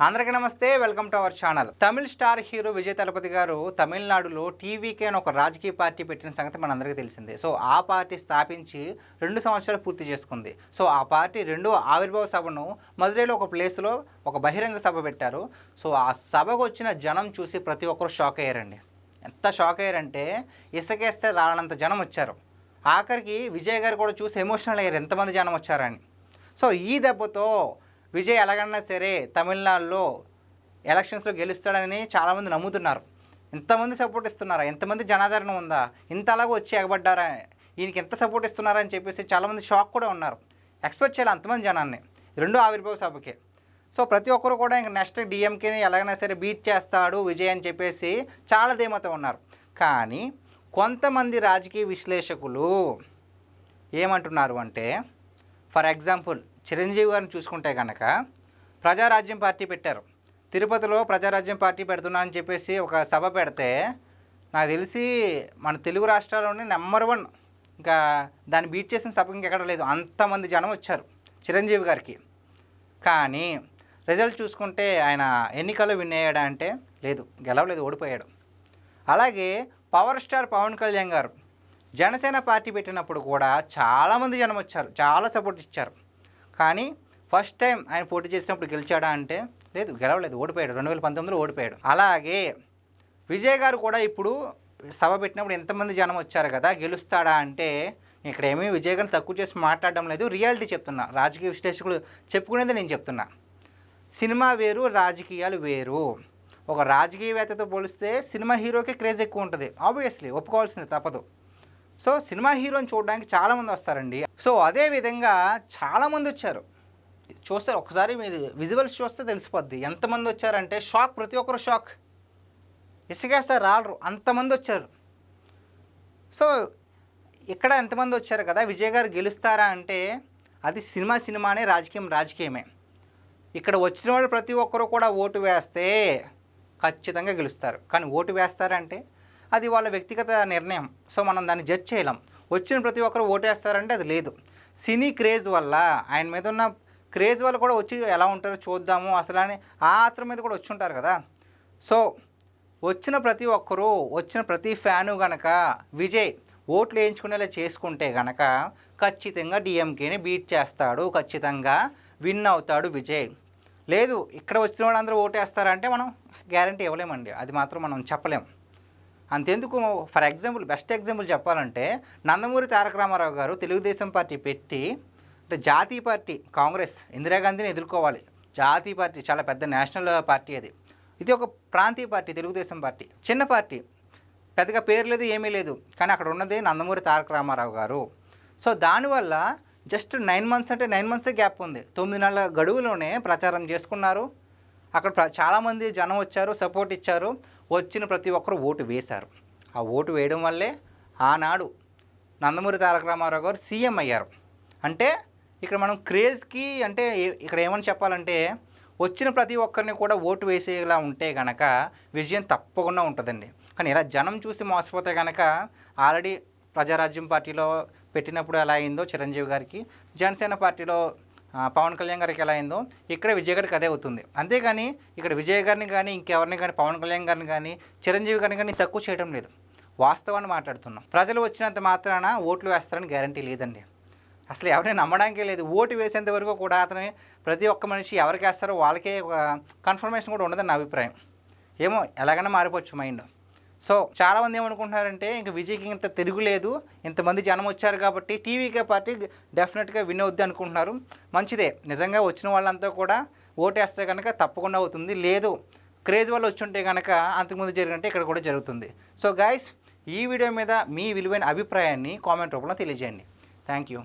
అందరికీ నమస్తే, welcome to our channel. Tamil star hero Vijay Thalapathy గారు తమిళనాడులో టీవీకే అని ఒక రాజకీయ పార్టీ పెట్టిన సంగతి మనందరికీ తెలిసిందే. సో ఆ పార్టీ స్థాపించి 2 సంవత్సరాలు పూర్తి చేసుకుంది. సో ఆ పార్టీ రెండవ ఆవిర్భావ సభను మదురైలో ఒక ప్లేస్లో ఒక బహిరంగ సభ పెట్టారు. సో ఆ సభకు వచ్చిన జనం చూసి ప్రతి ఒక్కరు షాక్ అయ్యారండి. ఎంత షాక్ అయ్యారంటే ఇసుకేస్తే రానంత జనం వచ్చారు. ఆఖరికి విజయ్ గారు కూడా చూసి ఎమోషనల్ అయ్యారు, ఎంతమంది జనం వచ్చారని. సో ఈ దెబ్బతో విజయ్ ఎలాగన్నా సరే తమిళనాడులో ఎలక్షన్స్లో గెలుస్తాడని చాలామంది నమ్ముతున్నారు. ఎంతమంది సపోర్ట్ ఇస్తున్నారా, ఎంతమంది జనాదరణ ఉందా, ఇంత అలాగ వచ్చి ఎగబడ్డారా, ఈయనకి ఎంత సపోర్ట్ ఇస్తున్నారా అని చెప్పేసి చాలామంది షాక్ కూడా ఉన్నారు. ఎక్స్పెక్ట్ చేయాలి అంతమంది జనాన్ని రెండో ఆవిర్భావ సభకి. సో ప్రతి ఒక్కరు కూడా ఇంక నెక్స్ట్ డిఎంకేని ఎలాగైనా సరే బీట్ చేస్తాడు విజయ్ అని చెప్పేసి చాలా ధీమాతో ఉన్నారు. కానీ కొంతమంది రాజకీయ విశ్లేషకులు ఏమంటున్నారు అంటే, ఫర్ ఎగ్జాంపుల్ చిరంజీవి గారిని చూసుకుంటే కనుక ప్రజారాజ్యం పార్టీ పెట్టారు. తిరుపతిలో ప్రజారాజ్యం పార్టీ పెడుతున్నా అని చెప్పేసి ఒక సభ పెడితే నాకు తెలిసి మన తెలుగు రాష్ట్రాల్లోనే నెంబర్ 1 ఇంకా దాన్ని బీట్ చేసిన సభ ఇంకెక్కడ లేదు. అంతమంది జనం వచ్చారు చిరంజీవి గారికి. కానీ రిజల్ట్ చూసుకుంటే ఆయన ఎన్నికల్లో విన్ అయ్యాడా అంటే లేదు, గెలవలేదు, ఓడిపోయాడు. అలాగే పవర్ స్టార్ పవన్ కళ్యాణ్ గారు జనసేన పార్టీ పెట్టినప్పుడు కూడా చాలామంది జనం వచ్చారు, చాలా సపోర్ట్ ఇచ్చారు. కానీ ఫస్ట్ టైం ఆయన పోటీ చేసినప్పుడు గెలిచాడా అంటే లేదు, గెలవలేదు, ఓడిపోయాడు. 2019లో ఓడిపోయాడు. అలాగే విజయ్ గారు కూడా ఇప్పుడు సభ పెట్టినప్పుడు ఎంతమంది జనం వచ్చారు కదా, గెలుస్తాడా అంటే ఇక్కడ ఏమీ విజయ్ గారిని తక్కువ చేసి మాట్లాడడం లేదు, రియాలిటీ చెప్తున్నా. రాజకీయ విశ్లేషకులు చెప్పుకునేది నేను చెప్తున్నా. సినిమా వేరు, రాజకీయాలు వేరు. ఒక రాజకీయవేత్తతో పోలిస్తే సినిమా హీరోకి క్రేజ్ ఎక్కువ ఉంటుంది. ఆబ్వియస్లీ ఒప్పుకోవాల్సింది తప్పదు. సో సినిమా హీరోని చూడడానికి చాలామంది వస్తారండి. సో అదేవిధంగా చాలామంది వచ్చారు. చూస్తారు, ఒకసారి మీరు విజువల్స్ చూస్తే తెలిసిపోద్ది ఎంతమంది వచ్చారంటే షాక్, ప్రతి ఒక్కరు షాక్. ఇసుకేస్తారు రాలరు, అంతమంది వచ్చారు. సో ఇక్కడ ఎంతమంది వచ్చారు కదా, విజయ్ గారు గెలుస్తారా అంటే అది సినిమానే, రాజకీయమే. ఇక్కడ వచ్చిన వాళ్ళు ప్రతి ఒక్కరు కూడా ఓటు వేస్తే ఖచ్చితంగా గెలుస్తారు. కానీ ఓటు వేస్తారంటే అది వాళ్ళ వ్యక్తిగత నిర్ణయం. సో మనం దాన్ని జడ్జ్ చేయలేం. వచ్చిన ప్రతి ఒక్కరు ఓటేస్తారంటే అది లేదు. సినీ క్రేజ్ వల్ల, ఆయన మీద ఉన్న క్రేజ్ వల్ల కూడా వచ్చి ఎలా ఉంటారో చూద్దాము అసలు అని ఆ ఆత్రం మీద కూడా వచ్చి ఉంటారు కదా. సో వచ్చిన ప్రతి ఒక్కరూ, వచ్చిన ప్రతి ఫ్యాను గనక విజయ్ ఓట్లు వేయించుకునేలా చేసుకుంటే గనక ఖచ్చితంగా డిఎంకేని బీట్ చేస్తాడు, ఖచ్చితంగా విన్ అవుతాడు విజయ్. లేదు ఇక్కడ వచ్చిన వాళ్ళందరూ ఓటేస్తారంటే మనం గ్యారంటీ ఇవ్వలేమండి, అది మాత్రం మనం చెప్పలేం. అంతెందుకు, ఫర్ ఎగ్జాంపుల్ బెస్ట్ ఎగ్జాంపుల్ చెప్పాలంటే నందమూరి తారక రామారావు గారు తెలుగుదేశం పార్టీ పెట్టి, అంటే జాతీయ పార్టీ కాంగ్రెస్ ఇందిరాగాంధీని ఎదుర్కోవాలి. జాతీయ పార్టీ చాలా పెద్ద నేషనల్ పార్టీ అది. ఇది ఒక ప్రాంతీయ పార్టీ, తెలుగుదేశం పార్టీ చిన్న పార్టీ, పెద్దగా పేరు లేదు, ఏమీ లేదు. కానీ అక్కడ ఉన్నది నందమూరి తారక రామారావు గారు. సో దానివల్ల జస్ట్ 9 మంత్స్ అంటే 9 మంత్సే గ్యాప్ ఉంది. 9 నెలల గడువులోనే ప్రచారం చేసుకున్నారు. అక్కడ చాలామంది జనం వచ్చారు, సపోర్ట్ ఇచ్చారు. వచ్చిన ప్రతి ఒక్కరు ఓటు వేశారు. ఆ ఓటు వేయడం వల్లే ఆనాడు నందమూరి తారక రామారావు గారు సీఎం అయ్యారు. అంటే ఇక్కడ మనం క్రేజ్కి, అంటే ఇక్కడ ఏమని చెప్పాలంటే వచ్చిన ప్రతి ఒక్కరిని కూడా ఓటు వేసేలా ఉంటే కనుక విజయం తప్పకుండా ఉంటుందండి. కానీ ఇలా జనం చూసి మోసపోతే కనుక ఆల్రెడీ ప్రజారాజ్యం పార్టీలో పెట్టినప్పుడు ఎలా అయిందో చిరంజీవి గారికి, జనసేన పార్టీలో పవన్ కళ్యాణ్ గారికి ఎలా అయిందో ఇక్కడ విజయ్ గారికి అదే అవుతుంది. అంతేగాని ఇక్కడ విజయ్ గారిని కానీ, ఇంకెవరిని కానీ, పవన్ కళ్యాణ్ గారిని కానీ, చిరంజీవి గారిని కానీ తక్కువ చేయడం లేదు. వాస్తవాన్ని మాట్లాడుతున్నాం. ప్రజలు వచ్చినంత మాత్రాన ఓట్లు వేస్తారని గ్యారంటీ లేదండి. అసలు ఎవరిని నమ్మడానికే లేదు. ఓటు వేసేంత వరకు కూడా అతని ప్రతి ఒక్క మనిషి ఎవరికి వేస్తారో వాళ్ళకే ఒక కన్ఫర్మేషన్ కూడా ఉండదని నా అభిప్రాయం. ఏమో ఎలాగైనా మారిపోవచ్చు మైండ్. సో చాలామంది ఏమనుకుంటున్నారంటే ఇంక విజయ్కి ఇంత తిరుగులేదు, ఇంతమంది జనం వచ్చారు కాబట్టి టీవీకే పార్టీ డెఫినెట్గా విన్ అవుద్ది అనుకుంటున్నారు. మంచిదే, నిజంగా వచ్చిన వాళ్ళంతా కూడా ఓటేస్తే కనుక తప్పకుండా అవుతుంది. లేదు క్రేజ్ వల్ల వచ్చి ఉంటే కనుక అంతకుముందు జరిగినట్టే ఇక్కడ కూడా జరుగుతుంది. సో గైస్, ఈ వీడియో మీద మీ విలువైన అభిప్రాయాన్ని కామెంట్ రూపంలో తెలియజేయండి. Thank you.